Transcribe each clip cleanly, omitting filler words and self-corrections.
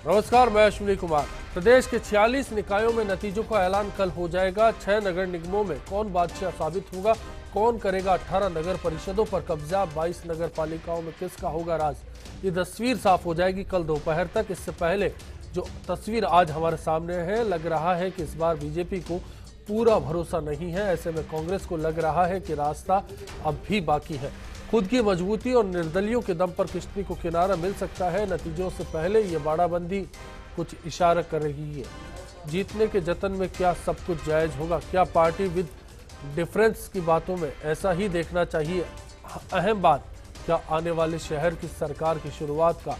नमस्कार, मैं अश्विनी कुमार। प्रदेश के 46 निकायों में नतीजों का ऐलान कल हो जाएगा। 6 नगर निगमों में कौन बादशाह साबित होगा, कौन करेगा 18 नगर परिषदों पर कब्जा, 22 नगर पालिकाओं में किसका होगा राज, ये तस्वीर साफ हो जाएगी कल दोपहर तक। इससे पहले जो तस्वीर आज हमारे सामने है, लग रहा है कि इस बार बीजेपी को पूरा भरोसा नहीं है। ऐसे में कांग्रेस को लग रहा है कि रास्ता अब भी बाकी है। खुद की मजबूती और निर्दलियों के दम पर किश्ती को किनारा मिल सकता है। नतीजों से पहले ये बाड़ाबंदी कुछ इशारा कर रही है। जीतने के जतन में क्या सब कुछ जायज होगा? क्या पार्टी विद डिफरेंस की बातों में ऐसा ही देखना चाहिए? अहम बात, क्या आने वाले शहर की सरकार की शुरुआत का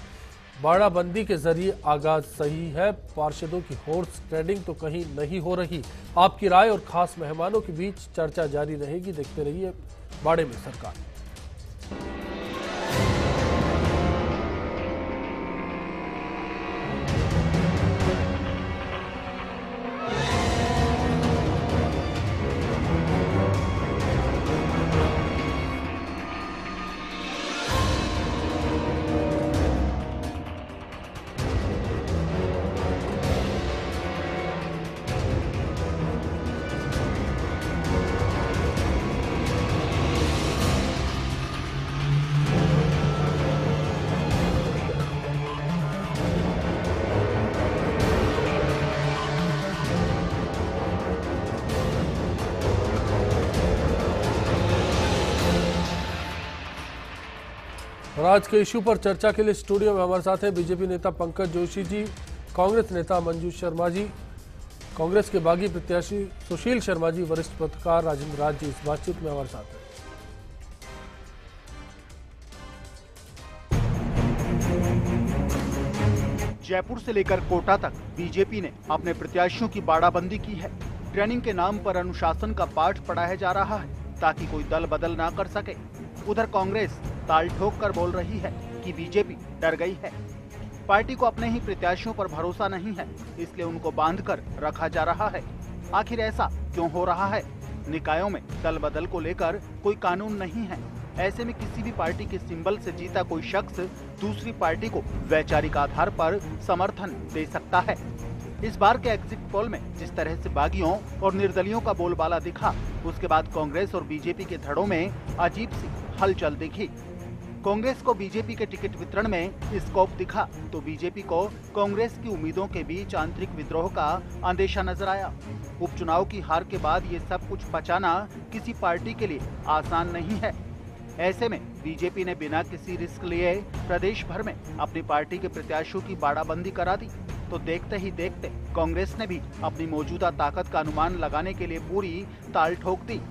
बाड़ाबंदी के जरिए आगाज सही है? पार्षदों की हॉर्स ट्रेडिंग तो कहीं नहीं हो रही? आपकी राय और खास मेहमानों के बीच चर्चा जारी रहेगी। देखते रहिए बाड़े में सरकार। और आज के इशू पर चर्चा के लिए स्टूडियो में हमारे साथ हैं बीजेपी नेता पंकज जोशी जी, कांग्रेस नेता मंजू शर्मा जी, कांग्रेस के बागी प्रत्याशी सुशील शर्मा जी, वरिष्ठ पत्रकार राजेंद्र राज जी इस बातचीत में हमारे साथ हैं। जयपुर से लेकर कोटा तक बीजेपी ने अपने प्रत्याशियों की बाड़ाबंदी की है। ट्रेनिंग के नाम पर अनुशासन का पाठ पढ़ाया जा रहा है ताकि कोई दल बदल ना कर सके। उधर कांग्रेस ताल ठोक कर बोल रही है कि बीजेपी डर गई है। पार्टी को अपने ही प्रत्याशियों पर भरोसा नहीं है, इसलिए उनको बांधकर रखा जा रहा है। आखिर ऐसा क्यों हो रहा है? निकायों में दल बदल को लेकर कोई कानून नहीं है। ऐसे में किसी भी पार्टी के सिंबल से जीता कोई शख्स दूसरी पार्टी को वैचारिक आधार पर समर्थन दे सकता है। इस बार के एग्जिट पोल में जिस तरह से बागियों और निर्दलियों का बोलबाला दिखा, उसके बाद कांग्रेस और बीजेपी के धड़ों में अजीब सी हलचल दिखी। कांग्रेस को बीजेपी के टिकट वितरण में स्कोप दिखा तो बीजेपी को कांग्रेस की उम्मीदों के बीच आंतरिक विद्रोह का अंदेशा नजर आया। उपचुनाव की हार के बाद ये सब कुछ पचाना किसी पार्टी के लिए आसान नहीं है। ऐसे में बीजेपी ने बिना किसी रिस्क लिए प्रदेश भर में अपनी पार्टी के प्रत्याशियों की बाड़ाबंदी करा दी। तो देखते ही देखते कांग्रेस ने भी अपनी मौजूदा ताकत का अनुमान लगाने के लिए पूरी ताल ठोक दी।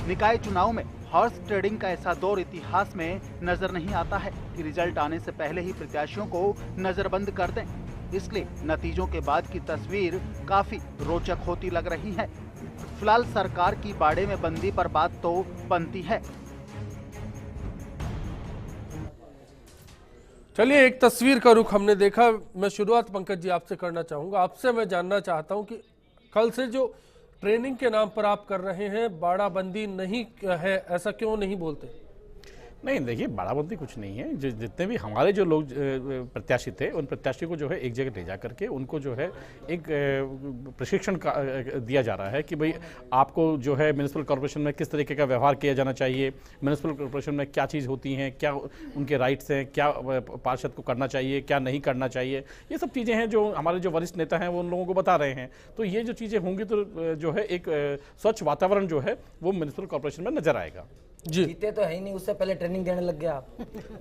निकाय चुनाव में हॉर्स ट्रेडिंग का ऐसा दौर इतिहास में नजर नहीं आता है कि रिजल्ट आने से पहले ही प्रत्याशियों को नजरबंद कर दें। इसलिए नतीजों के बाद की तस्वीर काफी रोचक होती लग रही है। फिलहाल सरकार की बाड़े में बंदी पर बात तो बनती है। चलिए, एक तस्वीर का रुख हमने देखा। मैं शुरुआत पंकज जी आपसे करना चाहूंगा। आपसे मैं जानना चाहता हूं कि कल से जो ट्रेनिंग के नाम पर आप कर रहे हैं, बाड़ाबंदी नहीं है, ऐसा क्यों नहीं बोलते? नहीं, देखिए, बाड़ाबंदी कुछ नहीं है। जितने भी हमारे जो लोग प्रत्याशी थे, उन प्रत्याशी को जो है एक जगह ले जा करके उनको जो है एक प्रशिक्षण दिया जा रहा है कि भाई आपको जो है म्युनिसिपल कॉर्पोरेशन में किस तरीके का व्यवहार किया जाना चाहिए, म्युनिसिपल कॉर्पोरेशन में क्या चीज़ होती हैं, क्या उनके राइट्स हैं, क्या पार्षद को करना चाहिए, क्या नहीं करना चाहिए। ये सब चीज़ें हैं जो हमारे जो वरिष्ठ नेता हैं वो उन लोगों को बता रहे हैं। तो ये जो चीज़ें होंगी तो जो है एक स्वच्छ वातावरण जो है वो म्युनिसिपल कॉर्पोरेशन में नजर आएगा। जी, जीते तो है ही नहीं, उससे पहले ट्रेनिंग देने लग गया आप।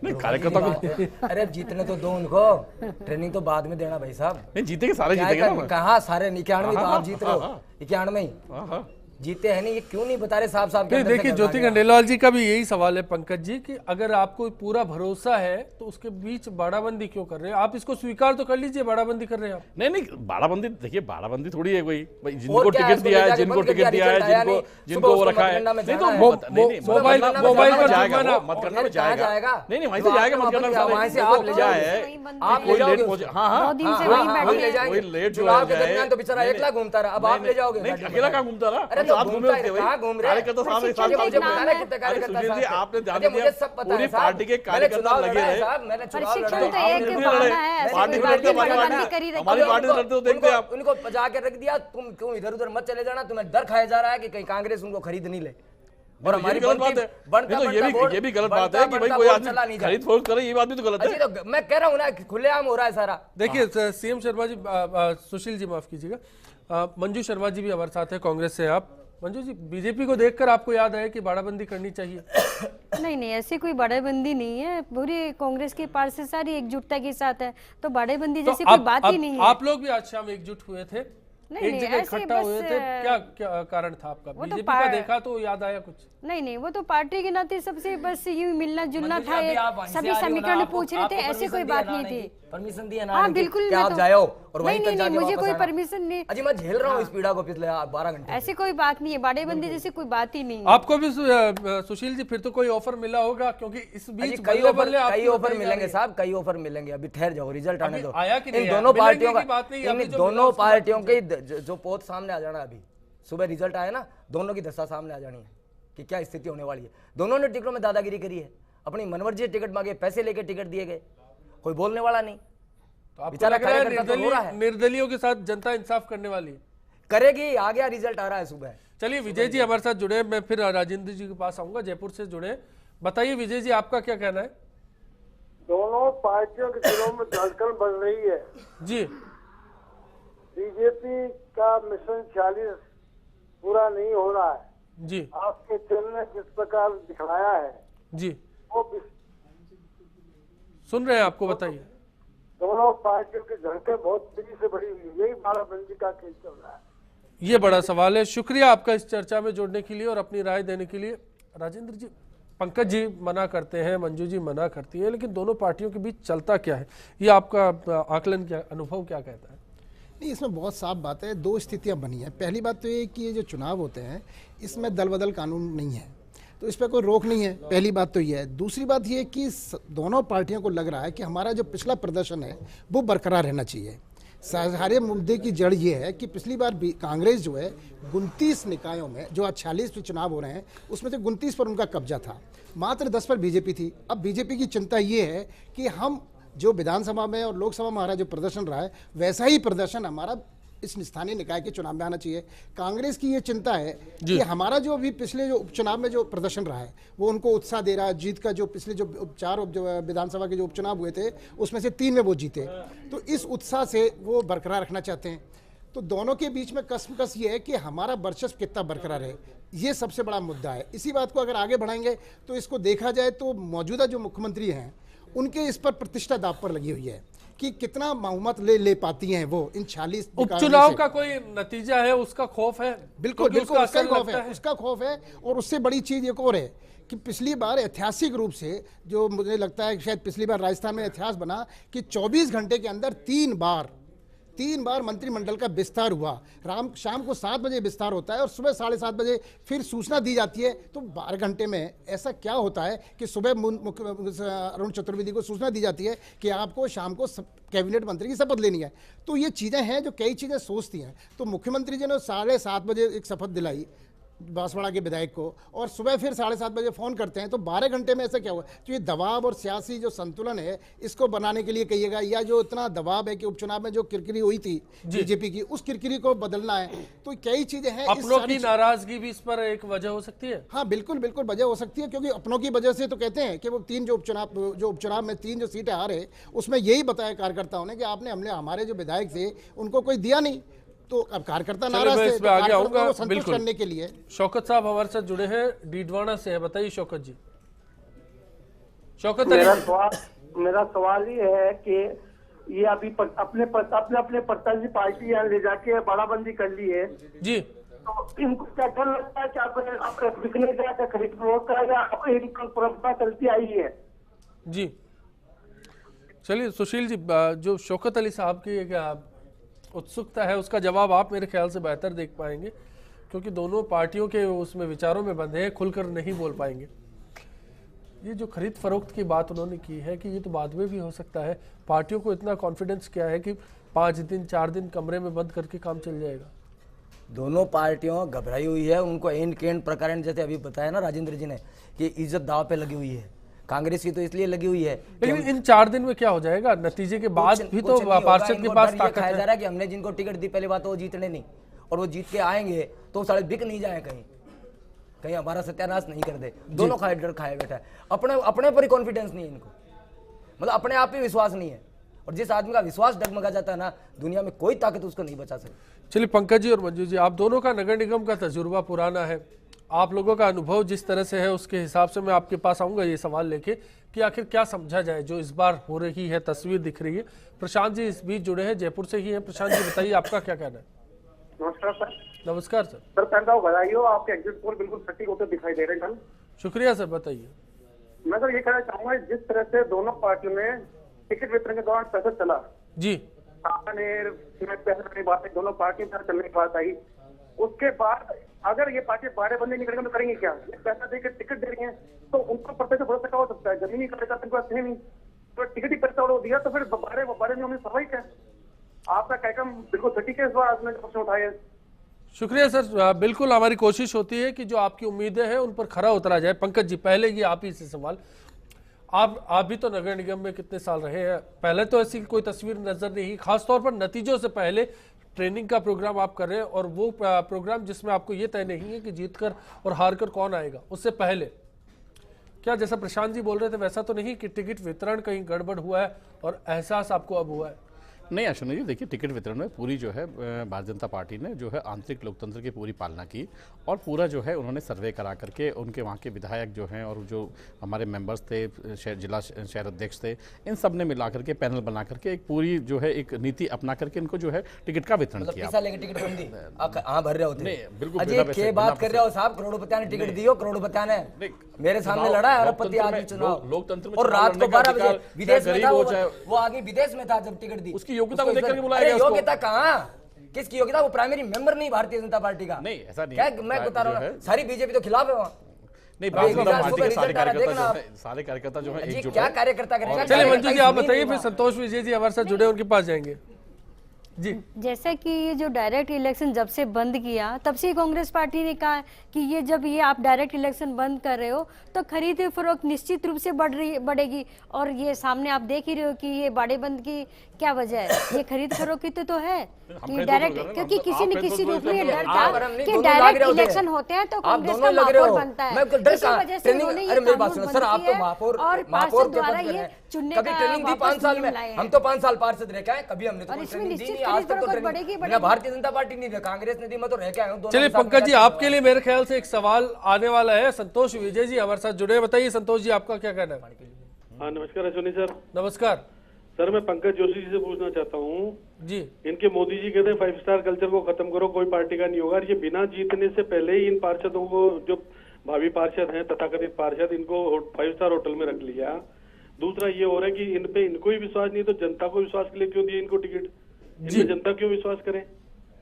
नहीं, कार्यकर्ता को अरे जीतने तो दो उनको, ट्रेनिंग तो बाद में देना भाई साहब। नहीं, जीतेंगे सारे, जीतेंगे ना। कहाँ सारे 91 तो आप जीत रहे हो, 91 ही जीते हैं नहीं। ये क्यों नहीं बता रहे साफ साफ? देखिए, ज्योति खंडेलवाल जी का भी यही सवाल है पंकज जी कि अगर आपको पूरा भरोसा है तो उसके बीच बाड़ाबंदी क्यों कर रहे हैं? आप इसको स्वीकार तो कर लीजिए, बाड़ाबंदी कर रहे हैं आप। नहीं, बाड़ाबंदी, देखिए, बाड़ाबंदी थोड़ी है कोई जिनको टिकट दिया है, जिनको टिकट दिया है, जिनको वो रखा है। नहीं तो मोबाइल पर जाएगा, मतगणना में जाएगा। नहीं, वहीं से जाएगा मतगणना में। वहीं से आप ले जाए, आप कोई लेट पहुंचे। हाँ, ले जाएंगे। तो बेचारा एकला घूमता रहा, अब आप ले जाओगे। अकेला कहाँ घूमता रहा? लोग साथ घूमे होते भाई, कहाँ घूम रहे हैं? कार्यकर्ता सामने साथ मुझे मुझे नाम बताना है। कितने अरे कार्यकर्ता सुशील जी, साथ थे? आपने ध्यान मुझे दिया, सब पता पूरी है साहब। पार्टी के मैंने कार्यकर्ता चुनाव लगे लड़ा है रहे। साहब, मैंने चुनाव प्रशिक्षण लड़ा तो है। एक आपने बहाना लड़े। है, ऐसे पार्टी कोई में लड़ते, बात हमारी नहीं, पार्टी बंदी करी रखी हमारी है। पार्टी से लड़ते हो देखते हैं आप। उनको बचा के रख दिया, तुम इधर उधर मत चले जाना, तुम्हें डर खाया जा रहा है कि कहीं कांग्रेस उनको खरीद नहीं ले। और ये हमारी भी गलत बात है। बनता नहीं तो ये भी गलत बात है कि भाई कोई आदमी खरीद फरोख्त करे, ये बात भी तो गलत है। अच्छी तो मैं कह रहा हूँ ना, खुलेआम हो रहा है सारा। देखिए सीएम शर्मा जी, सुशील जी माफ कीजिएगा, मंजू शर्मा जी भी हमारे साथ है, कांग्रेस से आप। मंजू जी, बीजेपी को देखकर आपको याद आया कि बाड़ाबंदी करनी चाहिए? नहीं नहीं, ऐसी कोई बाड़ेबंदी नहीं है, पूरी कांग्रेस की पार्टी से सारी एकजुटता के साथ है, तो बाड़ेबंदी तो जैसी कोई बात ही नहीं है। आप लोग भी आज शाम एकजुट हुए थे, नहीं, एक नहीं, जगह ऐसे इकट्ठा बस, हुए थे, क्या क्या कारण था आपका? वो तो बीजेपी का देखा तो याद आया कुछ? नहीं नहीं, वो तो पार्टी के नाते सबसे बस यूं मिलना जुलना था, अभी आप वहीं से सभी आ रही हो ना, समीकरण आपको- पूछ रहे थे, आपको ऐसी कोई permission बात दिया नहीं ना थी। परमिशन दिया ना हाँ कि बिल्कुल, क्या मैं आप तो- जाओ और वहीं नहीं तक नहीं जाके नहीं, मुझे वापस कोई आना। परमिशन नहीं, अजी मैं झेल रहा हूँ इस पीड़ा को पिछले 12 घंटे। ऐसी कोई बात नहीं है, बाड़ेबंदी जैसी कोई बात ही नहीं है। आपको भी सुशील जी फिर तो कोई ऑफर मिला होगा, क्योंकि इस अजी बीच कई बल्ले बल्ले आपकी ऑफर बताई जा मिलेंगे रही है। साहब, कई ऑफर मिलेंगे। अभी ठहर जाओ, रिजल्ट आने अभी दो। आया कि नहीं इन आया? दोनों मिलेंगे पार्टियों की बात नहीं, का, अभी इन जो मिला दोनों उसकी बात पार्टियों के जो पोत सामने आ जाना, अभी सुबह रिजल्ट आया ना, दोनों की दशा सामने आ जानी है कि क्या स्थिति होने वाली है। दोनों ने टिकटों में दादागिरी करी है, अपनी मनमर्जी टिकट मांगे, पैसे लेके टिकट दिए गए, कोई बोलने वाला नहीं। तो आपको बेचारा लग रहा है कार्यकर्ता तो रो रहा है। निर्दलियों के साथ जनता इंसाफ करने वाली है? करेगी, आ गया रिजल्ट आ रहा है सुबह। चलिए विजय जी हमारे साथ जुड़े, मैं फिर राजेंद्र जी के पास आऊंगा, जयपुर से जुड़े। बताइए विजय जी, आपका क्या कहना है? दोनों पार्टियों के दिलों में धड़कन बढ़ रही है। जी बीजेपी का मिशन 46 पूरा नहीं हो रहा है। जी आपके चिन्ह ने जिस प्रकार दिखाया है जी, वो सुन रहे हैं आपको, बताइए। दोनों पार्टियों की धड़कन बहुत तेजी से बढ़ी हुई है। यही बाड़ाबंदी का खेल चल रहा है। ये बड़ा सवाल है। शुक्रिया आपका इस चर्चा में जुड़ने के लिए और अपनी राय देने के लिए। राजेंद्र जी, पंकज जी मना करते हैं, मंजू जी मना करती है, लेकिन दोनों पार्टियों के बीच चलता क्या है, ये आपका आकलन, क्या अनुभव क्या कहता है? नहीं, इसमें बहुत साफ बात है। दो स्थितियां बनी हैं। पहली बात तो ये कि ये जो चुनाव होते हैं इसमें दल बदल कानून नहीं है, तो इस पर कोई रोक नहीं है। पहली बात तो ये है। दूसरी बात ये कि दोनों पार्टियों को लग रहा है कि हमारा जो पिछला प्रदर्शन है वो बरकरार रहना चाहिए। सारे मुद्दे की जड़ ये है कि पिछली बार कांग्रेस जो है 29 निकायों में, जो आज 46 चुनाव हो रहे हैं उसमें से 29 पर उनका कब्जा था, मात्र 10 पर बीजेपी थी। अब बीजेपी की चिंता ये है कि हम जो विधानसभा में और लोकसभा में हमारा जो प्रदर्शन रहा है वैसा ही प्रदर्शन हमारा इस स्थानीय निकाय के चुनाव में आना चाहिए। कांग्रेस की ये चिंता है कि हमारा जो अभी पिछले जो उपचुनाव में जो प्रदर्शन रहा है वो उनको उत्साह दे रहा है। जीत का जो पिछले जो 4 विधानसभा के जो उपचुनाव हुए थे उसमें से 3 में वो जीते, तो इस उत्साह से वो बरकरार रखना चाहते हैं। तो दोनों के बीच में कसमकस ये है कि हमारा वर्चस्व कितना बरकरार है, ये सबसे बड़ा मुद्दा है। इसी बात को अगर आगे बढ़ाएंगे तो इसको देखा जाए तो मौजूदा जो मुख्यमंत्री हैं उनके इस पर प्रतिष्ठा दांव पर लगी हुई है कि कितना बहुमत ले पाती हैं वो इन 46 उपचुनाव का कोई नतीजा है, उसका खौफ है? बिल्कुल क्योंकि बिल्कुल उसका असर खौफ लगता है, उसका खौफ है। और उससे बड़ी चीज एक और है कि पिछली बार ऐतिहासिक रूप से, जो मुझे लगता है शायद पिछली बार राजस्थान में इतिहास बना कि 24 घंटे के अंदर 3 बार मंत्रिमंडल का विस्तार हुआ। शाम को 7 बजे विस्तार होता है और सुबह 7:30 बजे फिर सूचना दी जाती है। तो 12 घंटे में ऐसा क्या होता है कि सुबह अरुण चतुर्वेदी को सूचना दी जाती है कि आपको शाम को कैबिनेट मंत्री की शपथ लेनी है। तो ये चीज़ें हैं जो कई चीज़ें सोचती हैं। तो मुख्यमंत्री जी ने 7:30 बजे एक शपथ दिलाई बांसवाड़ा के विधायक को और सुबह फिर 7:30 बजे फ़ोन करते हैं। तो 12 घंटे में ऐसा क्या हुआ? तो ये दबाव और सियासी जो संतुलन है इसको बनाने के लिए कहिएगा, या जो इतना दबाव है कि उपचुनाव में जो किरकिरी हुई थी बीजेपी की, उस किरकिरी को बदलना है। तो कई चीज़ें हैं। अपनों की नाराजगी भी इस पर एक वजह हो सकती है। हाँ बिल्कुल बिल्कुल वजह हो सकती है, क्योंकि अपनों की वजह से तो कहते हैं कि वो 3 जो उपचुनाव में 3 जो सीटें हारे, उसमें यही बताया कार्यकर्ताओं ने कि आपने हमारे जो विधायक थे उनको कोई दिया नहीं। तो अब कार्यकर्ता नाराज थे, तो आगे आऊंगा संतुष्ट करने के लिए। शौकत साहब हमारे साथ जुड़े हैं, डीडवाना से है। बताइए शौकत जी। शौकत अली, मेरा सवाल ये है कि ये अभी अपने प्रत्याशी पार्टी यहाँ ले जाके बाड़ाबंदी कर ली है जी, तो इनको क्या डर लगता है कि आप बिकने का खरीद फरोख्त का या इनको परंपरा चलती आई है? जी चलिए सुशील जी, जो शौकत अली साहब की एक उत्सुकता है उसका जवाब आप मेरे ख्याल से बेहतर देख पाएंगे, क्योंकि दोनों पार्टियों के उसमें विचारों में बंधे हैं, खुलकर नहीं बोल पाएंगे। ये जो खरीद फरोख्त की बात उन्होंने की है कि ये तो बाद में भी हो सकता है। पार्टियों को इतना कॉन्फिडेंस क्या है कि 5 दिन 4 दिन कमरे में बंद करके काम चल जाएगा? दोनों पार्टियों घबराई हुई है, उनको एंड केंड प्रकरण जैसे अभी बताया ना राजेंद्र जी ने कि इज्जत दाव पे लगी हुई है। कांग्रेस की तो इसलिए लगी हुई है कि लेकिन इन 4 दिन में क्या हो जाएगा? नतीजे के बाद भी तो पार्षद के पास ताकत खाया है। जा रहा है कि हमने जिनको टिकट दी पहली बात तो वो जीतने नहीं, और वो जीत के आएंगे तो साले बिक नहीं जाए कहीं, कहीं हमारा सत्यानाश नहीं कर दे। दोनों खाए डर खाए बैठा है, अपने पर ही कॉन्फिडेंस नहीं है इनको, मतलब अपने आप ही विश्वास नहीं है। और जिस आदमी का विश्वास डगमगा जाता है ना, दुनिया में कोई ताकत उसको नहीं बचा सकती। चलिए पंकज जी और मंजू जी, आप दोनों का नगर निगम का तजुर्बा पुराना है, आप लोगों का अनुभव जिस तरह से है उसके हिसाब से मैं आपके पास आऊंगा ये सवाल लेके कि आखिर क्या समझा जाए जो इस बार हो रही है, तस्वीर दिख रही है। प्रशांत जी इस बीच जुड़े हैं, जयपुर से ही हैं। प्रशांत जी बताइए आपका क्या कहना है? नमस्कार सर। नमस्कार सर। सर पहले तो बधाई हो, आपके एग्जिट पोल बिल्कुल सटीक होते दिखाई दे रहे हैं कल। शुक्रिया सर, बताइए। मैं सर ये कहना चाहूंगा, जिस तरह से दोनों पार्टियों में टिकट वितरण के दौरान पैसा चला जी, बात दोनों पार्टियों पर चलने की बात आई, उसके बाद अगर ये पार्टी बाड़ेबंदी निकलेंगे तो करेंगे क्या? ये पैसा देकर टिकट दे रही है तो उनको प्रत्यक्ष भरोसा क्या हो सकता है? जमीनी कार्यकर्ता उनके पास है नहीं, तो टिकट ही पैसा उड़ो दिया तो फिर बारे में हमने स्वाभाविक है। आपका कार्यक्रम बिल्कुल सटीक है, इस बार आपने प्रश्न उठाए। शुक्रिया सर, बिल्कुल हमारी कोशिश होती है कि जो आपकी उम्मीदें हैं उन पर खरा उतरा जाए। पंकज जी पहले ही आप ही से सवाल, आप भी तो नगर निगम में कितने साल रहे हैं, पहले तो ऐसी कोई तस्वीर नजर नहीं, खासतौर पर नतीजों से पहले ट्रेनिंग का प्रोग्राम आप कर रहे हैं और वो प्रोग्राम जिसमें आपको ये तय नहीं है कि जीतकर और हारकर कौन आएगा, उससे पहले क्या जैसा प्रशांत जी बोल रहे थे वैसा तो नहीं कि टिकट वितरण कहीं गड़बड़ हुआ है और एहसास आपको अब हुआ है? नहीं अश्विनी जी, देखिए टिकट वितरण में पूरी जो है भारतीय जनता पार्टी ने जो है आंतरिक लोकतंत्र की पूरी पालना की और पूरा जो है उन्होंने सर्वे करा करके उनके वहाँ के विधायक जो हैं और जो हमारे मेंबर्स थे, जिला शहर अध्यक्ष थे, इन सब ने मिला करके पैनल बना करके एक पूरी जो है एक नीति अपना करके इनको जो है टिकट का वितरण किया। टिकट बंदी हाँ भर रहे होते नहीं, बिल्कुल अजय के बात कर रहे हो साहब, करोड़पतिया ने टिकट दियो, करोड़पतिया ने मेरे सामने लड़ा है अरबपति आदमी चुनाव, लोकतंत्र में और रात को 12 बजे विदेश में था, वो आगे विदेश में था जब टिकट दी, उसकी योग्यता को देख करके बुलाया गया। योग्यता कहाँ, किसकी योग्यता? वो प्राइमरी मेंबर नहीं भारतीय जनता पार्टी का। नहीं ऐसा नहीं क्या मैं बता रहा हूँ, सारी बीजेपी तो खिलाफ है वहाँ। नहीं, भारतीय जनता पार्टी के सारे कार्यकर्ता जो है एकजुट क्या कार्यकर्ता करेगा? चलिए मंजू जी आप बताइए, फिर संतोष विजय जी हमारे साथ जुड़े, उनके पास जाएंगे जी। जैसा कि ये जो डायरेक्ट इलेक्शन जब से बंद किया तब से कांग्रेस पार्टी ने कहा कि ये जब ये आप डायरेक्ट इलेक्शन बंद कर रहे हो तो खरीद फरोख्त निश्चित रूप से बढ़ेगी, और ये सामने आप देख ही रहे हो कि ये बाड़ेबंद की क्या वजह है, ये खरीद फरोख्त तो है कि डायरेक्ट, क्योंकि किसी न किसी रूप में ये डर था कि डायरेक्ट इलेक्शन होते हैं तो कांग्रेस का महापौर बनता है, इसी वजह से उन्होंने ये कानून बंद किया और पार्षद द्वारा ये चुनने का वापस नियम लाए हैं। हम तो 5 साल पार्षद रह के आए, कभी हमने और इसमें निश्चित आज तक तो बढ़ेगी। भारतीय जनता पार्टी नहीं, कांग्रेस ने दी, मैं तो रह के आया हूँ। चलिए पंकज जी आपके लिए मेरे ख्याल से एक सवाल आने वाला है, संतोष विजय जी हमारे साथ जुड़े, बताइए संतोष जी आपका क्या कहना है? हाँ नमस्कार अश्विनी सर। नमस्कार सर, मैं पंकज जोशी जी से पूछना चाहता हूँ जी। इनके मोदी जी कहते हैं 5 स्टार कल्चर को खत्म करो, कोई पार्टी का नहीं होगा। ये बिना जीतने से पहले ही इन पार्षदों को, जो भावी पार्षद हैं तथाकथित पार्षद, इनको 5 स्टार होटल में रख लिया। दूसरा ये हो रहा है कि इन पे इनको ही विश्वास नहीं, तो जनता को विश्वास के लिए क्यों दिए इनको टिकट? इनमें जनता क्यों विश्वास करे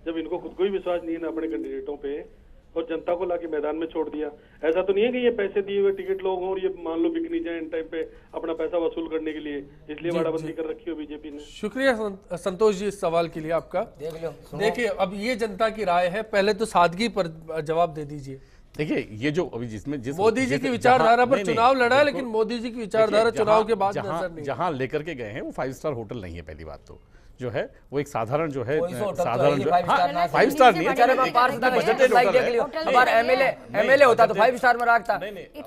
जब इनको खुद को ही विश्वास नहीं है ना अपने कैंडिडेटों पे, और जनता को लाके मैदान में छोड़ दिया। ऐसा तो नहीं है कि ये पैसे दिए हुए टिकट लोग हों और ये मान लो बिक नहीं जाए इन टाइम पे अपना पैसा वसूल करने के लिए, इसलिए बाड़ाबंदी कर रखी हो बीजेपी ने। शुक्रिया संतोष जी इस सवाल के लिए आपका। देखिए अब ये जनता की राय है, पहले तो सादगी पर जवाब दे दीजिए। देखिए ये जो अभी जिसमें मोदी जी की विचारधारा पर चुनाव लड़ा है, लेकिन मोदी जी की विचारधारा चुनाव के बाद नजर नहीं, जहां लेकर के गए हैं वो 5 स्टार होटल नहीं है। पहली बात तो जो है वो एक साधारण जो है साधारण जो 5 स्टार नहीं है, एमएलए होता तो 5 स्टार में रखता।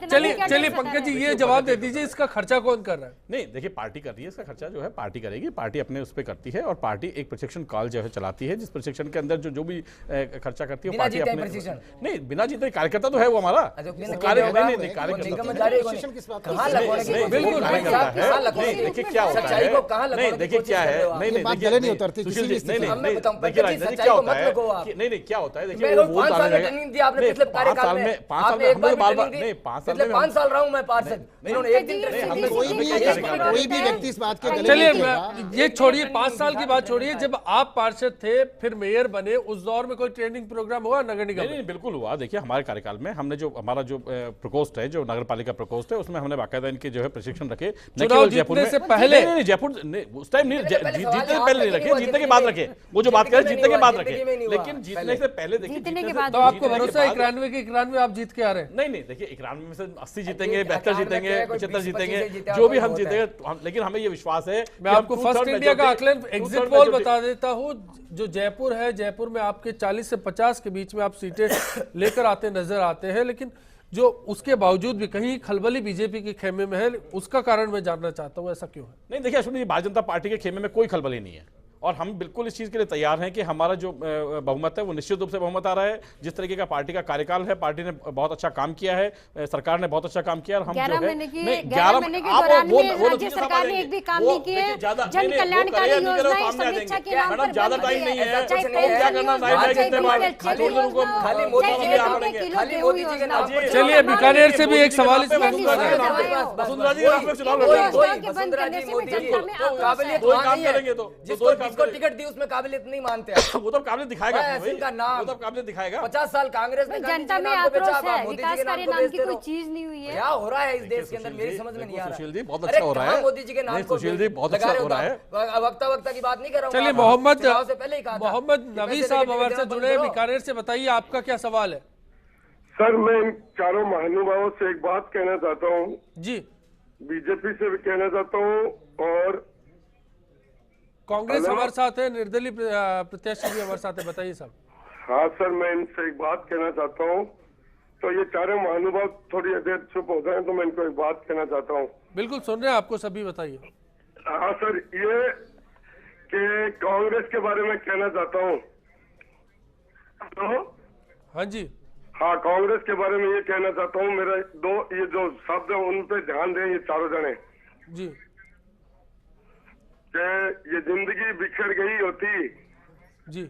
चलिए पंकज जी ये जवाब दे दीजिए, इसका खर्चा कौन कर रहा है? नहीं देखिए पार्टी कर रही है, इसका खर्चा जो है पार्टी करेगी, पार्टी अपने उस पर करती है और पार्टी एक प्रशिक्षण काल जो है चलाती है, जिस प्रशिक्षण के अंदर जो भी खर्चा करती है पार्टी अपने। नहीं बिना जीते कार्यकर्ता तो है वो हमारा देखिए क्या होता है, नहीं देखिए क्या है, नहीं गले नहीं उतरती सुशील जी, नहीं देखिए राजनीति क्या होता है, नहीं क्या होता है, देखिए वो वोट डालने गए 5 साल में 5 साल रहा हूं मैं पार्षद, इन्होंने एक दिन कोई भी व्यक्ति इस बात के गले चलिए नहीं उतरेगा। ये छोड़िए, 5 साल की बात छोड़िए, जब आप पार्षद थे फिर मेयर बने, उस दौर में कोई ट्रेनिंग प्रोग्राम हुआ नगर निगम? नहीं बिल्कुल हुआ। देखिए हमारे कार्यकाल में हमने जो हमारा जो प्रकोष्ठ है, जो नगर पालिका प्रकोष्ठ है, उसमें हमने बाकायदा इनके जो है प्रशिक्षण रखे। चुनाव जीतने से पहले जयपुर उस टाइम नहीं पहले नहीं रखे, जीतने के बाद रखे। वो जो बात करें जीतने के बाद रखे, लेकिन जीतने से पहले देखिए, जीतने के बाद तो आपको भरोसा है 91 के 91 आप जीत के आ रहे हैं? नहीं देखिए 91 में से 80 जीतेंगे, 72 जीतेंगे, 75 जीतेंगे, जो भी हम जीतेंगे, लेकिन हमें ये विश्वास है। मैं आपको फर्स्ट इंडिया का आकलन एग्जिट पोल बता देता हूं। जो जयपुर है, जयपुर में आपके 40 से 50 के बीच में आप सीटें लेकर आते नजर आते हैं, लेकिन जो उसके बावजूद भी कहीं खलबली बीजेपी के खेमे में है, उसका कारण मैं जानना चाहता हूं, ऐसा क्यों है? नहीं देखिए अश्विनी जी, भारतीय जनता पार्टी के खेमे में कोई खलबली नहीं है और हम बिल्कुल इस चीज़ के लिए तैयार हैं कि हमारा जो बहुमत है वो निश्चित रूप से बहुमत आ रहा है। जिस तरीके का पार्टी का कार्यकाल है, पार्टी ने बहुत अच्छा काम किया है, सरकार ने बहुत अच्छा काम किया और हम 11 जो है महीने के दौरान में राज्य सरकार ने एक भी काम नहीं किया है। जन कल्याणकारी योजनाएं समीक्षा के नाम पर ज्यादा टाइम नहीं है, क्या करना चलिए बीकानेर से भी एक सवाल जिसको टिकट दी उसमें काबिलियत नहीं मानते। वो तो काबिलियत दिखाएगा, इनका नाम वो तो काबिलियत दिखाएगा। 50 साल कांग्रेस में जनता में आक्रोश है, विकास कार्य नाम की कोई चीज नहीं हुई है। क्या हो रहा है इस देश के अंदर, मेरी समझ में नहीं आ रहा। सुशील जी बहुत अच्छा हो रहा है, मोदी जी के नाम को सुशील जी बहुत अच्छा हो रहा है। वक्ता की बात नहीं कर रहा हूं। चलिए मोहम्मद नबी साहब हमारे साथ जुड़े हैं बीकानेर से, बताइए आपका क्या सवाल है? सर मैं इन चारों महानुभावों से एक बात कहना चाहता हूँ जी, बीजेपी से भी कहना चाहता हूँ और कांग्रेस हमारे साथ है, निर्दलीय प्रत्याशी भी हमारे साथ है, बताइए साहब। हाँ सर मैं इनसे एक बात कहना चाहता हूँ, तो ये चारों महानुभाव थोड़ी देर चुप हो गए तो मैं इनको एक बात कहना चाहता हूँ। बिल्कुल सुन रहे हैं आपको, सभी बताइए। हाँ सर, ये कि कांग्रेस के बारे में कहना चाहता हूँ। हाँ जी, हाँ कांग्रेस के बारे में ये कहना चाहता हूँ, मेरा ये जो शब्द है उन पे ध्यान दें ये चारों जने जी। कि ये जिंदगी बिखर गई होती। जी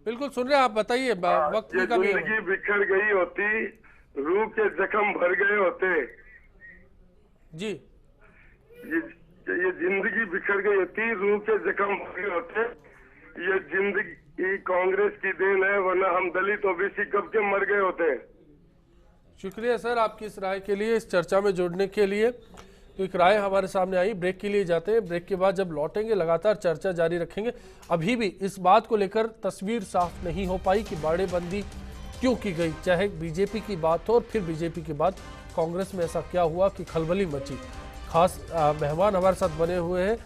बिल्कुल सुन रहे हैं आप, बताइए, वक्त की कमी है। जिंदगी बिखर गई होती, रूह के जख्म भर गए होते। जी, ये जिंदगी बिखर गई होती, रूह के जख्म भर गए होते। ये जिंदगी कांग्रेस की देन है, वरना हम दलित ओबीसी कब के मर गए होते। शुक्रिया सर आपकी इस राय के लिए, इस चर्चा में जुड़ने के लिए। तो एक राय हमारे सामने आई, ब्रेक के लिए जाते हैं, ब्रेक के बाद जब लौटेंगे लगातार चर्चा जारी रखेंगे। अभी भी इस बात को लेकर तस्वीर साफ नहीं हो पाई कि बाड़ेबंदी क्यों की गई, चाहे बीजेपी की बात हो और फिर बीजेपी के बाद कांग्रेस में ऐसा क्या हुआ कि खलबली मची। खास मेहमान हमारे साथ बने हुए हैं,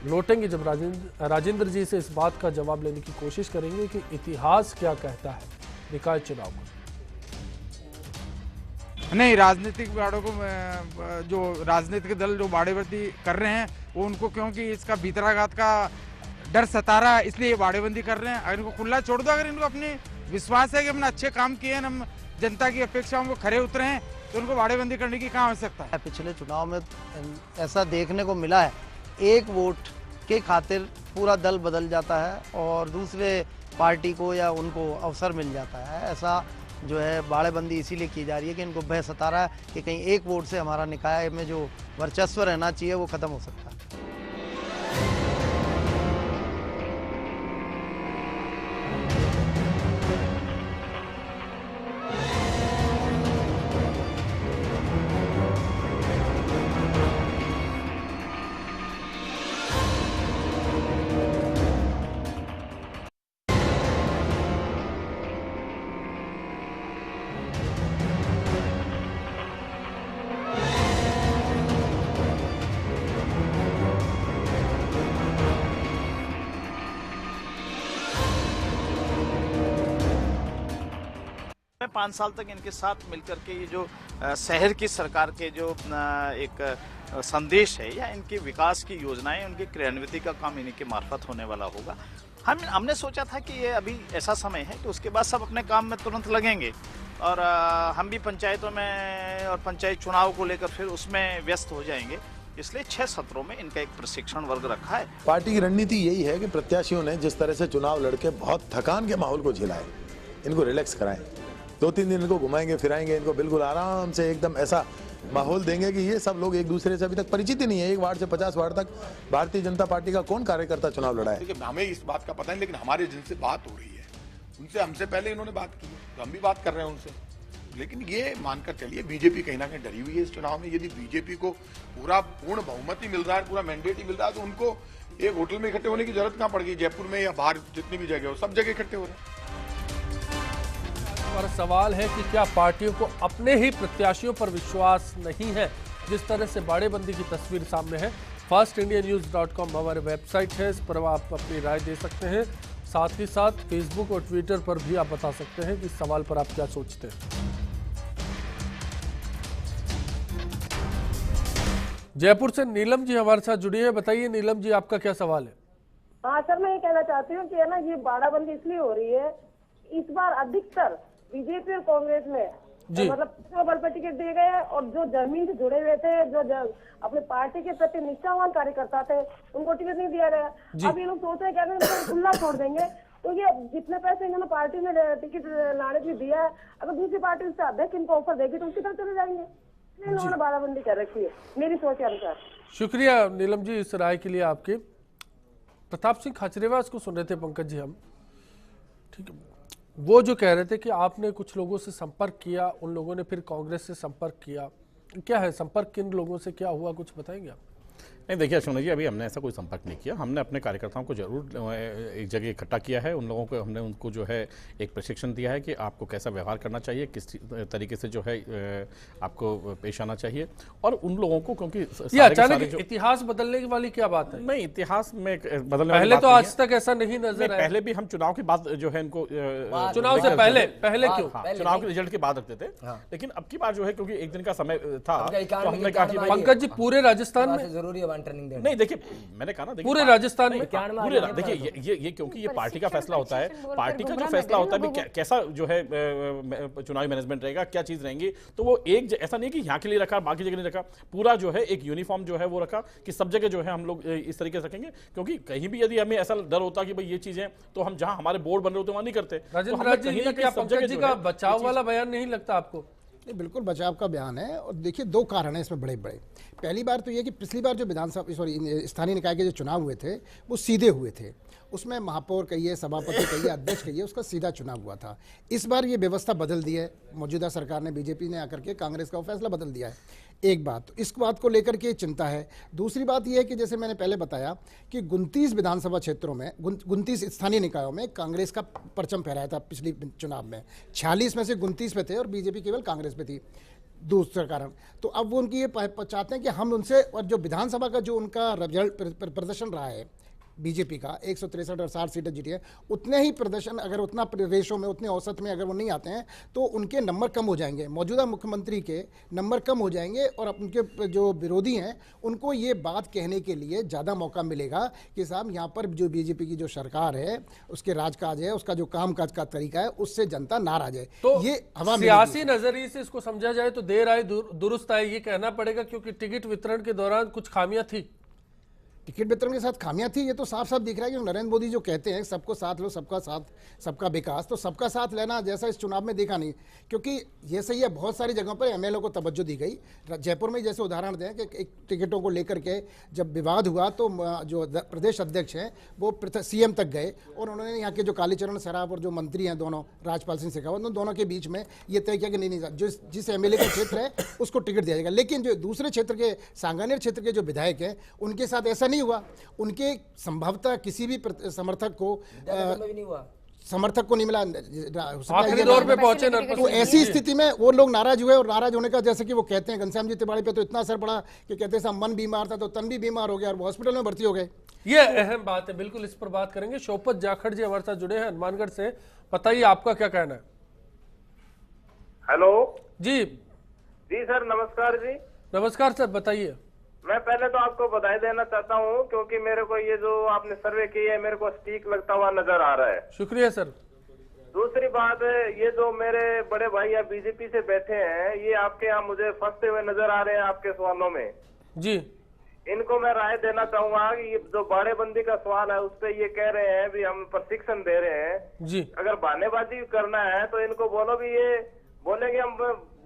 लौटेंगे जब राजेंद्र जी से इस बात का जवाब लेने की कोशिश करेंगे कि इतिहास क्या कहता है निकाय चुनाव को। नहीं, राजनीतिक बाड़ों को जो राजनीतिक दल जो बाड़ेबंदी कर रहे हैं वो उनको, क्योंकि इसका भीतराघात का डर सता रहा है, इसलिए ये बाड़ेबंदी कर रहे हैं। अगर इनको खुला छोड़ दो, अगर इनको अपनी विश्वास है कि हमने अच्छे काम किए हैं, हम जनता की अपेक्षाओं को खरे उतरे हैं, तो उनको बाड़ेबंदी करने की कहाँ आवश्यकता है। पिछले चुनाव में ऐसा देखने को मिला है, एक वोट के खातिर पूरा दल बदल जाता है और दूसरे पार्टी को या उनको अवसर मिल जाता है। ऐसा जो है बाड़ेबंदी इसीलिए की जा रही है कि इनको भय सता रहा है कि कहीं एक वोट से हमारा निकाय में जो वर्चस्व रहना चाहिए वो खत्म हो सकता है। मैं 5 साल तक इनके साथ मिलकर के ये जो शहर की सरकार के जो एक संदेश है या इनकी विकास की योजनाएं, उनकी क्रियान्विति का काम इन्हीं के मार्फत होने वाला होगा। हमने सोचा था कि ये अभी ऐसा समय है कि उसके बाद सब अपने काम में तुरंत लगेंगे और हम भी पंचायतों में और पंचायत चुनाव को लेकर फिर उसमें व्यस्त हो जाएंगे। इसलिए 6 सत्रों में इनका एक प्रशिक्षण वर्ग रखा है। पार्टी की रणनीति यही है कि प्रत्याशियों ने जिस तरह से चुनाव लड़के बहुत थकान के माहौल को झेला है, इनको रिलैक्स कराएं। 2-3 दिन इनको घुमाएंगे फिराएंगे, इनको बिल्कुल आराम से एकदम ऐसा माहौल देंगे कि ये सब लोग एक दूसरे से अभी तक परिचित ही नहीं है। 1 वार्ड से 50 वार्ड तक भारतीय जनता पार्टी का कौन कार्यकर्ता चुनाव लड़ा है? देखिए, हमें इस बात का पता नहीं, लेकिन हमारे जिनसे बात हो रही है उनसे हमसे पहले इन्होंने बात की, तो हम भी बात कर रहे हैं उनसे। लेकिन ये मानकर चलिए बीजेपी कहीं ना कहीं डरी हुई है इस चुनाव में। यदि बीजेपी को पूर्ण बहुमत ही मिल रहा है, पूरा मैंडेट ही मिल रहा है, तो उनको एक होटल में इकट्ठे होने की जरूरत कहां पड़ गई? जयपुर में या बाहर जितनी भी जगह हो, सब जगह इकट्ठे हो रहे हैं। हमारा सवाल है कि क्या पार्टियों को अपने ही प्रत्याशियों पर विश्वास नहीं है? जिस तरह से बाड़ेबंदी की तस्वीर सामने है, fastindianews.com हमारे वेबसाइट है, इस पर आप अपनी राय दे सकते हैं। साथ ही साथ फेसबुक और ट्विटर पर भी आप बता सकते हैं कि इस सवाल पर आप क्या सोचते हैं। जयपुर से नीलम जी हमारे साथ जुड़ी है। बताइए नीलम जी, आपका क्या सवाल है? हाँ सर, मैं ये कहना चाहती हूँ कि है ना, ये बाड़ाबंदी इसलिए हो रही है, इस बार अधिकतर बीजेपी और कांग्रेस में मतलब बल पर टिकट दिए गए और जो जमीन से जुड़े हुए थे, जो अपने पार्टी के प्रति निष्ठावान कार्यकर्ता थे, उनको टिकट नहीं दिया गया। अब ये लोग सोच रहे हैं कि अगर इनको खुला छोड़ देंगे तो ये जितने पैसे इन्होंने पार्टी में टिकट लाने के लिए दिया है, अगर दूसरी पार्टी उससे अध्यक्ष इनको ऑफर देगी तो उसकी तरफ चले जाएंगे। इन्होंने बाड़ाबंदी कर रखी है मेरी सोच के अनुसार। शुक्रिया नीलम जी इस राय के लिए आपके। प्रताप सिंह खाचरेवास को सुन रहे थे पंकज जी हम, ठीक है, वो जो कह रहे थे कि आपने कुछ लोगों से संपर्क किया, उन लोगों ने फिर कांग्रेस से संपर्क किया, क्या है संपर्क, किन लोगों से क्या हुआ, कुछ बताएंगे आप? नहीं देखिए अशोक जी, अभी हमने ऐसा कोई संपर्क नहीं किया। हमने अपने कार्यकर्ताओं को जरूर एक जगह इकट्ठा किया है। उन लोगों को हमने उनको जो है एक प्रशिक्षण दिया है कि आपको कैसा व्यवहार करना चाहिए, किस तरीके से जो है आपको पेश आना चाहिए। और उन लोगों को, क्योंकि अचानक इतिहास बदलने वाली क्या बात है? नहीं, इतिहास में बदलने पहले तो आज तक ऐसा नहीं नजर आया। पहले भी हम चुनाव के बाद जो है इनको चुनाव से पहले क्यों चुनाव के रिजल्ट के बाद रखते थे, लेकिन अब की बार जो है क्योंकि एक दिन का समय था तो हमने कहा कि पंकज जी पूरे राजस्थान में जरूरी है ट्रेनिंग देना। नहीं देखिए, मैंने कहा ना, पूरे राजस्थान में पूरे देखिए ये क्योंकि ये पार्टी का फैसला होता है, पार्टी का जो फैसला होता है कैसा जो है चुनावी मैनेजमेंट रहेगा, क्या चीज रहेंगी, तो वो एक ऐसा नहीं कि यहाँ के लिए रखा बाकी जगह नहीं रखा, पूरा जो है एक यूनिफॉर्म जो है वो रखा कि सब जगह जो है हम लोग इस तरीके से रखेंगे। क्योंकि कहीं भी यदि हमें ऐसा डर होता कि भाई ये चीजें तो हम जहां हमारे बोर्ड बन रहे होते वहां नहीं करते। राजेंद्र जी, क्या पंकज जी का बचाव वाला बयान नहीं लगता आपको? नहीं, बिल्कुल बचाव का बयान है। और देखिए दो कारण हैं इसमें बड़े बड़े। पहली बार तो ये कि पिछली बार जो स्थानीय निकाय के जो चुनाव हुए थे वो सीधे हुए थे, उसमें महापौर कहिए, सभापति कहिए, अध्यक्ष कहिए, उसका सीधा चुनाव हुआ था। इस बार ये व्यवस्था बदल दी है मौजूदा सरकार ने, बीजेपी ने आकर के कांग्रेस का वो फैसला बदल दिया है। एक बात तो इस बात को लेकर के चिंता है। दूसरी बात यह है कि जैसे मैंने पहले बताया कि 29 विधानसभा क्षेत्रों में 29 स्थानीय निकायों में कांग्रेस का परचम फहराया था पिछली चुनाव में, 46 में से 29 पे थे और बीजेपी केवल कांग्रेस पे थी। दूसरा कारण तो अब वो उनकी ये चाहते हैं कि हम उनसे, और जो विधानसभा का जो उनका रिजल्ट प्रदर्शन रहा है बीजेपी का 163 और 60 सीटें जीती है, उतने ही प्रदर्शन अगर उतना रेशो में, उतने औसत में अगर वो नहीं आते हैं तो उनके नंबर कम हो जाएंगे, मौजूदा मुख्यमंत्री के नंबर कम हो जाएंगे और उनके जो विरोधी हैं उनको ये बात कहने के लिए ज़्यादा मौका मिलेगा कि साहब यहाँ पर जो बीजेपी की जो सरकार है, उसके राजकाज है, उसका जो कामकाज का तरीका है, उससे जनता नाराज है। तो ये हवा सियासी नजरिए से इसको समझा जाए तो देर आए दुरुस्त आए ये कहना पड़ेगा, क्योंकि टिकट वितरण के दौरान कुछ खामियां थी। टिकट वितरण के साथ खामियां थी, ये तो साफ साफ दिख रहा है कि नरेंद्र मोदी जो कहते हैं सबको साथ लो, सबका साथ सबका विकास, तो सबका साथ लेना जैसा इस चुनाव में देखा नहीं। क्योंकि ये सही है, बहुत सारी जगहों पर एमएलए को तवज्जो दी गई। जयपुर में जैसे उदाहरण दें कि एक टिकटों को लेकर के जब विवाद हुआ तो जो प्रदेश अध्यक्ष हैं वो सीएम तक गए और उन्होंने यहाँ के जो कालीचरण सराफ और जो मंत्री हैं दोनों, राजपाल सिंह शेखावत, उन दोनों के बीच में ये तय किया कि नहीं जिस एमएलए का क्षेत्र है उसको टिकट दिया जाएगा। लेकिन जो दूसरे क्षेत्र के सांगानेर क्षेत्र के जो विधायक हैं उनके साथ ऐसा नहीं हुआ। उनके संभवतः किसी भी समर्थक को नहीं मिला, आखिरी दौर पे पहुंचे। तो ऐसी स्थिति में वो लोग नाराज हुए और नाराज होने का जैसे कि वो कहते हैं घनश्याम जी तिवारी पे तो इतना असर पड़ा कि कहते हैं मन बीमार था तो तन भी बीमार हो गया और वो हॉस्पिटल में भर्ती हो गए। ये अहम बात है, बिल्कुल इस पर बात करेंगे। शोपत जाखड़ जी हमारे साथ जुड़े हैं हनुमानगढ़ से, बताइए आपका क्या कहना है? हेलो जी सर, नमस्कार जी। नमस्कार सर, बताइए। मैं पहले तो आपको बधाई देना चाहता हूं क्योंकि मेरे को ये जो आपने सर्वे की है मेरे को सटीक लगता हुआ नजर आ रहा है। शुक्रिया सर। दूसरी बात, ये जो मेरे बड़े भाई या बीजेपी से बैठे हैं ये आपके यहाँ मुझे फंसते हुए नजर आ रहे हैं आपके सवालों में जी। इनको मैं राय देना चाहूंगा कि ये जो बाड़ेबंदी का सवाल है उस पर ये कह रहे हैं भी हम प्रशिक्षण दे रहे हैं जी। अगर बहानेबाजी करना है तो इनको बोलो भी ये बोलेंगे हम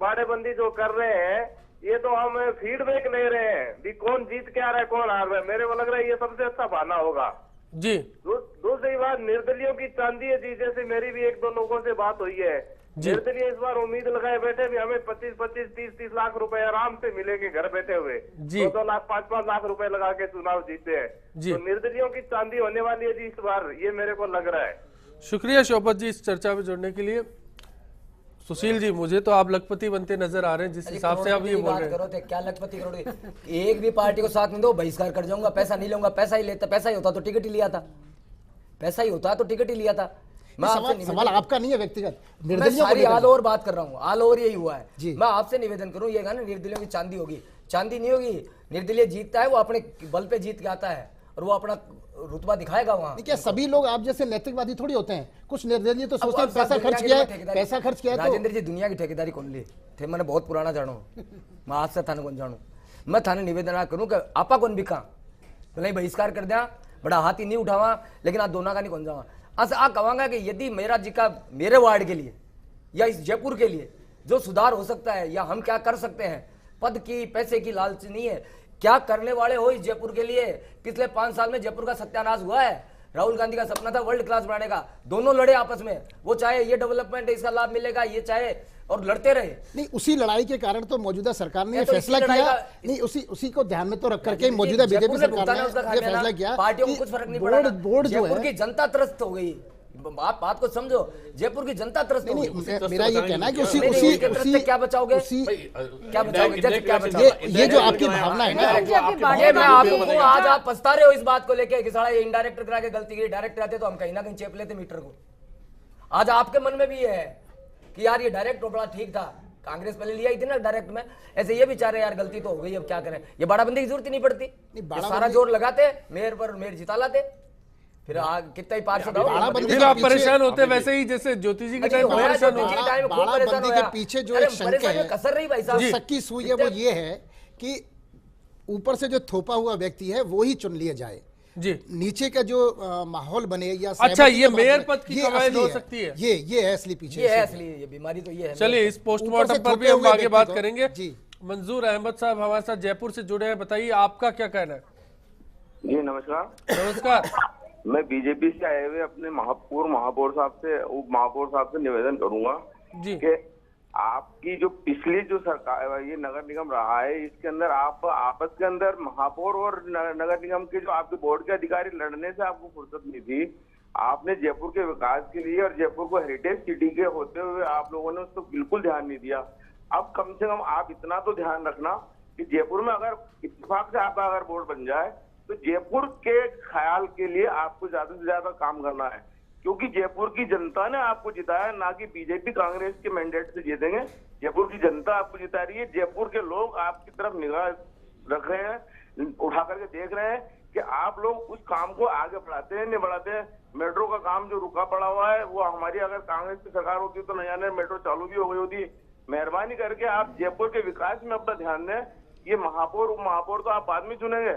बाड़ेबंदी जो कर रहे हैं ये तो हम फीडबैक ले रहे हैं भी कौन जीत के आ रहा है कौन हार रहा है। मेरे को लग रहा है ये सबसे अच्छा बहाना होगा जी। दूसरी बात, निर्दलियों की चांदी है जी, जैसे मेरी भी एक दो लोगों से बात हुई है निर्दलीय इस बार उम्मीद लगाए बैठे भी हमें 25-25, 30-30 लाख रुपए आराम से मिलेंगे घर बैठे हुए, 2-2 लाख 5-5 लाख रुपए लगा के चुनाव जीते हैं। तो निर्दलियों की चांदी होने वाली है जी इस बार, ये मेरे को लग रहा है। शुक्रिया शोभत जी इस चर्चा में जुड़ने के लिए। सुशील जी, मुझे तो आप लखपति बनते नजर आ रहे हैं जिस हिसाब से आप ये बोल रहे हैं। क्या लखपति करोड़पति, एक भी पार्टी को साथ नहीं दो बहिष्कार कर जाऊंगा, पैसा नहीं लूंगा, पैसा ही लेता, पैसा ही होता तो टिकट ही लिया था, पैसा ही होता तो टिकट ही लिया था। सवाल आपका नहीं है व्यक्तिगत, मैं सारी ऑल ओवर बात कर रहा हूँ, ऑल ओवर यही हुआ है। मैं आपसे निवेदन करूँ ये ना निर्दलियों की चांदी होगी, चांदी नहीं होगी। निर्दलीय जीतता है वो अपने बल पे जीत के आता है और वो अपना रुतबा दिखाएगा वहाँ। क्या सभी लोग आप जैसे नैतिकवादी थोड़ी होते हैं? कुछ निर्दलीय तो सोचते हैं पैसा खर्च किया है, पैसा खर्च किया है। राजेंद्र जी दुनिया की ठेकेदारी कौन ली थे? मैंने बहुत पुराना जानू, मैं आज से थाने कौन जानू। मैं थाने निवेदन करूँ कि आपा कौन बिका नहीं बहिष्कार कर दिया, बड़ा हाथी नहीं उठावा, लेकिन आज दोनों का नहीं कौन जावा। आज आ कहूँगा कि यदि मेरा जी का मेरे वार्ड के लिए या इस जयपुर के लिए जो सुधार हो सकता है या हम क्या कर सकते हैं, पद की पैसे की लालच नहीं है, क्या करने वाले हो इस जयपुर के लिए? पिछले 5 साल में जयपुर का सत्यानाश हुआ है। राहुल गांधी का सपना था वर्ल्ड क्लास बनाने का, दोनों लड़े आपस में, वो चाहे ये डेवलपमेंट इसका लाभ मिलेगा, ये चाहे, और लड़ते रहे। नहीं, उसी लड़ाई के कारण तो मौजूदा सरकार ने फैसला किया, नहीं उसी को ध्यान में तो रख करके मौजूदा बीजेपी सरकार ने फैसला किया, पार्टियों को कुछ फर्क नहीं पड़ा। बोर्ड जो है, की जनता त्रस्त हो गई, आप बात को समझो, जयपुर की जनता त्रस्त हो गई। मेरा ये कहना है कि उसी क्या बचाओगे, क्या बचाओगे, जैसे क्या बचाओगे? ये जो आपकी भावना है ना, ये मैं आपको आज आप पछता रहे हो इस बात को लेके कि साला ये इंडायरेक्टर करा के गलती की, डायरेक्टर आते तो हम कहीं ना कहीं चेप लेते मीटर को। आज आपके मन में भी है कि यार ये डायरेक्ट बड़ा ठीक था, कांग्रेस पहले लिया ही थी ना डायरेक्ट में, ऐसे ये बेचारे यार गलती तो हो गई, अब क्या करें? ये बाड़ाबंदी की जरूरत ही नहीं पड़ती, सारा जोर लगाते मेयर पर, मेयर जिता लाते, फिर कितना ही पार्षद आप परेशान होते वैसे ही जैसे ज्योति जी के टाइम परेशान होते। बाड़ाबंदी के पीछे जो एक शंका है, कसर रही भाई साहब, शक्की सुई है, वो ये है कि ऊपर से जो थोपा हुआ व्यक्ति है वो ही चुन लिया जाए जी, नीचे का जो माहौल बने या अच्छा ये मेयर पद की कवायद हो सकती है, ये है असली पीछे, ये है असली, ये बीमारी तो ये है। चलिए इस पोस्टमार्टम पर भी हम आगे बात करेंगे। मंजूर अहमद साहब हमारे साथ जयपुर से जुड़े हैं, बताइए आपका क्या कहना है? जी नमस्कार। नमस्कार। मैं बीजेपी से आए हुए अपने पूर्व महापौर साहब से, उप महापौर साहब से निवेदन करूंगा कि आपकी जो पिछली जो सरकार ये नगर निगम रहा है, इसके अंदर आप आपस के अंदर महापौर और नगर निगम के जो आपके बोर्ड के अधिकारी लड़ने से आपको फुर्सत नहीं थी। आपने जयपुर के विकास के लिए और जयपुर को हेरिटेज सिटी के होते हुए आप लोगों ने उसको बिल्कुल ध्यान नहीं दिया। अब कम से कम आप इतना तो ध्यान रखना कि जयपुर में अगर इत्तेफाक से आपका अगर बोर्ड बन जाए तो जयपुर के ख्याल के लिए आपको ज्यादा से ज्यादा काम करना है, क्योंकि जयपुर की जनता ने आपको जिताया, ना कि बीजेपी कांग्रेस के मैंडेट से जीतेंगे। जयपुर की जनता आपको जिता रही है, जयपुर के लोग आपकी तरफ निगाह रख रहे हैं, उठा करके देख रहे हैं कि आप लोग उस काम को आगे बढ़ाते हैं नहीं बढ़ाते हैं। मेट्रो का काम जो रुका पड़ा हुआ है वो हमारी अगर कांग्रेस की सरकार होती तो नया नया मेट्रो चालू भी हो गई होती। मेहरबानी करके आप जयपुर के विकास में अपना ध्यान दें। ये महापौर उप महापौर तो आप बाद में चुनेंगे,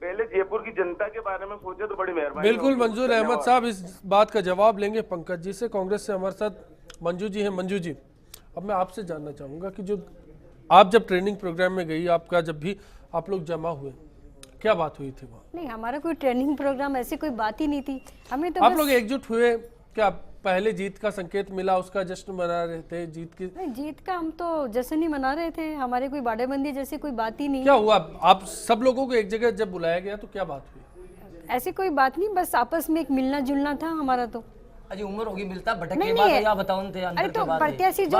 पहले जयपुर की जनता के बारे में सोचे तो बड़ी मेहरबानी। बिल्कुल मंजूर अहमद साहब इस बात का जवाब लेंगे पंकज जी से। कांग्रेस से हमारे साथ मंजू जी हैं। मंजू जी, अब मैं आपसे जानना चाहूंगा कि जो आप जब ट्रेनिंग प्रोग्राम में गई, आपका जब भी आप लोग जमा हुए, क्या बात हुई थी वहाँ? नहीं, हमारा कोई ट्रेनिंग प्रोग्राम ऐसी कोई बात ही नहीं थी। हमें तो आप लोग एकजुट हुए, क्या पहले जीत का संकेत मिला, उसका जश्न मना रहे थे? जीत की नहीं, जीत का हम तो जश्न ही मना रहे थे, हमारे कोई बाड़ेबंदी जैसी कोई बात ही नहीं। क्या हुआ? आप सब लोगों को एक जगह जब बुलाया गया तो क्या बात हुई? ऐसी कोई बात नहीं, बस आपस में एक मिलना जुलना था हमारा। तो अजी उम्र होगी, मिलता भटक के बात है या बताओ थे। अरे तो प्रत्याशी जो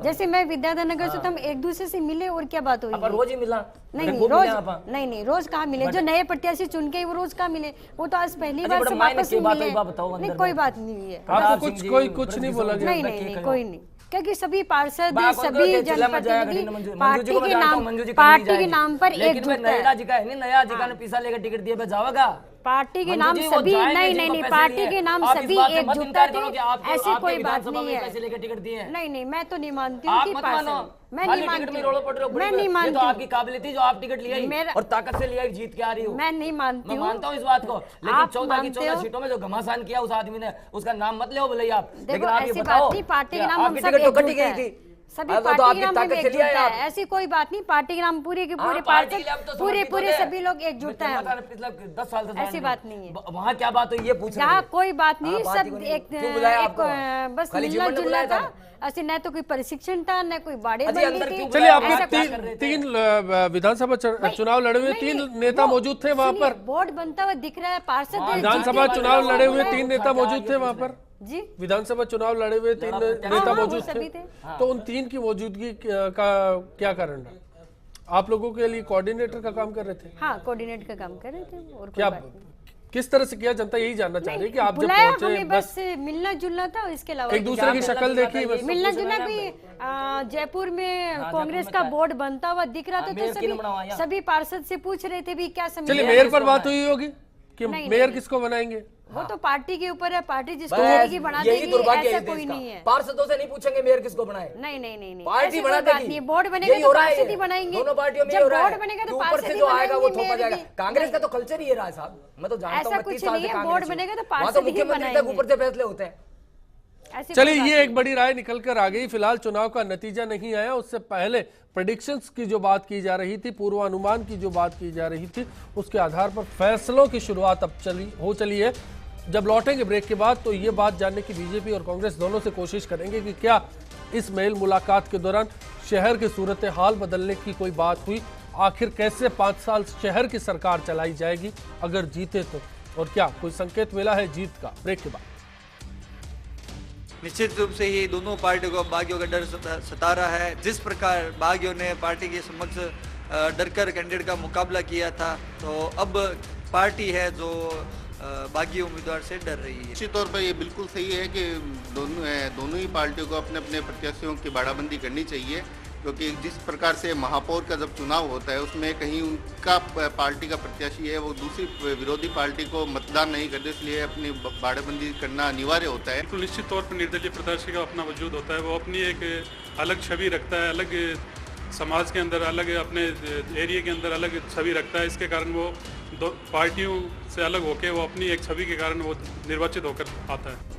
जैसे मैं विद्याधर नगर से, हम एक दूसरे से मिले और क्या बात हुई? रोज ही मिला? नहीं रोज नहीं, रोज कहाँ मिले? जो नए प्रत्याशी चुन के वो रोज कहाँ मिले? वो तो आज पहली बार से वापस मिले। नहीं कोई बात नहीं है, आपको कुछ नहीं बोला गया? नहीं कोई नहीं, क्योंकि सभी पार्षद सभी जनप्रतिनिधि पार्टी के नाम पर एकजुट है। नया जिका ने पैसा लेकर टिकट दिए जाओगा पार्टी के नाम सभी नहीं पार्टी के नाम सभी एकजुटता थे, ऐसी कोई बात नहीं है। पैसे लेकर टिकट दिए? नहीं मैं तो नहीं मानती हूँ कि मैं नहीं मानती तो आपकी काबिलियत जो आप टिकट लिया और ताकत से लिया जीत के आ रही हूँ। मैं नहीं मानती हूँ, मानता हूँ इस बात को, लेकिन 14 की 14 सीटों में जो घमासान किया उस आदमी ने, उसका नाम मत ले भले आप। लेकिन आप ये बताओ, पार्टी के नाम आपकी टिकट तो कटी गई थी, सभी तो पार्टी आपकी ग्राम ताकत में से लिया है एकजुटता आप। है, ऐसी कोई बात नहीं। पार्टी ग्राम पूरे के पूरे पार्टी ग्राम तो पूरे समर्पित होते हैं। सभी लोग एकजुटता है। पिछले 10 साल से ऐसी बात नहीं है। वहाँ क्या बात हुई ये पूछ रहे जहाँ हैं। कोई बात नहीं, बात ही सब को नहीं। एक क्यों बुलाया एक, आपको? बस खाली मिलना जीवन ने जुलना बुलाया था। ऐसे न तो कोई प्रशिक्षण था, न कोई बाड़े अजी, अंदर क्यों चलिए, आपके ऐसा तीन विधानसभा चुनाव लड़े हुए 3 नेता मौजूद थे वहां पर। बोर्ड बनता हुआ दिख रहा है, पार्षद विधानसभा चुनाव लड़े हुए 3 नेता मौजूद थे वहां पर जी। विधानसभा चुनाव लड़े हुए 3 नेता वो मौजूद सभी थे। थे। तो उन 3 की मौजूदगी का क्या कारण रहा? आप लोगों के लिए कोऑर्डिनेटर का काम कर रहे थे? हाँ, कोऑर्डिनेट का काम कर रहे थे। और क्या किस तरह से किया? जनता यही जानना चाह रही है कि आप जब बुलाया, पहुंचे हमें बस मिलना जुलना था, इसके अलावा एक दूसरे की शक्ल देखी बस। मिलना जुलना भी। जयपुर में कांग्रेस का बोर्ड बनता हुआ दिख रहा था, तो सभी पार्षद से पूछ रहे थे भी क्या समझ। चलिए, मेयर पर बात हुई होगी कि मेयर किसको बनाएंगे? वो तो पार्टी के ऊपर है, पार्टी जिसको चाहेगी बना देगी, ऐसा कोई नहीं है। पार्षदों से नहीं पूछेंगे मेयर किसको बनाए। नहीं, पार्टी बना देगी। बोर्ड बनेगा तो पार्षद ही बनाएंगे। दोनों पार्टियों में जब बोर्ड बनेगा तो ऊपर से जो आएगा वो थोपा जाएगा। कांग्रेस का तो कल्चर ही रहा है साहब, मैं तो जानता हूँ। ऐसा कुछ नहीं है, बोर्ड बनेगा तो वहाँ तो पार्षद ही मुख्यमंत्री तक ऊपर से फैसले होते हैं। चलिए, ये एक बड़ी राय निकल कर आ गई। फिलहाल चुनाव का नतीजा नहीं आया, उससे पहले प्रेडिक्शंस की जो बात की जा रही थी, पूर्वानुमान की जो बात की जा रही थी, उसके आधार पर फैसलों की शुरुआत अब चली है। जब लौटेंगे ब्रेक के बाद तो ये बात जानने की बीजेपी और कांग्रेस दोनों से कोशिश करेंगे कि क्या इस मेल मुलाकात के दौरान शहर की सूरत हाल बदलने की कोई बात हुई। आखिर कैसे 5 साल शहर की सरकार चलाई जाएगी अगर जीते तो, और क्या कोई संकेत मिला है जीत का? ब्रेक के बाद। निश्चित रूप से ही दोनों पार्टियों को बागियों का डर सता रहा है। जिस प्रकार बागियों ने पार्टी के समक्ष डरकर कैंडिडेट का मुकाबला किया था, तो अब पार्टी है जो बागी उम्मीदवार से डर रही है। निश्चित तौर पर ये बिल्कुल सही है कि दोनों ही पार्टियों को अपने अपने प्रत्याशियों की बाड़ाबंदी करनी चाहिए, क्योंकि जिस प्रकार से महापौर का जब चुनाव होता है उसमें कहीं उनका पार्टी का प्रत्याशी है वो दूसरी विरोधी पार्टी को मतदान नहीं करते, इसलिए अपनी बाड़ाबंदी करना अनिवार्य होता है। बिल्कुल निश्चित तौर पर निर्दलीय प्रत्याशी का अपना वजूद होता है, वो अपनी एक अलग छवि रखता है, अलग समाज के अंदर अलग, अपने एरिया के अंदर अलग छवि रखता है। इसके कारण वो दो पार्टियों से अलग होकर वो अपनी एक छवि के कारण वो निर्वाचित होकर आता है।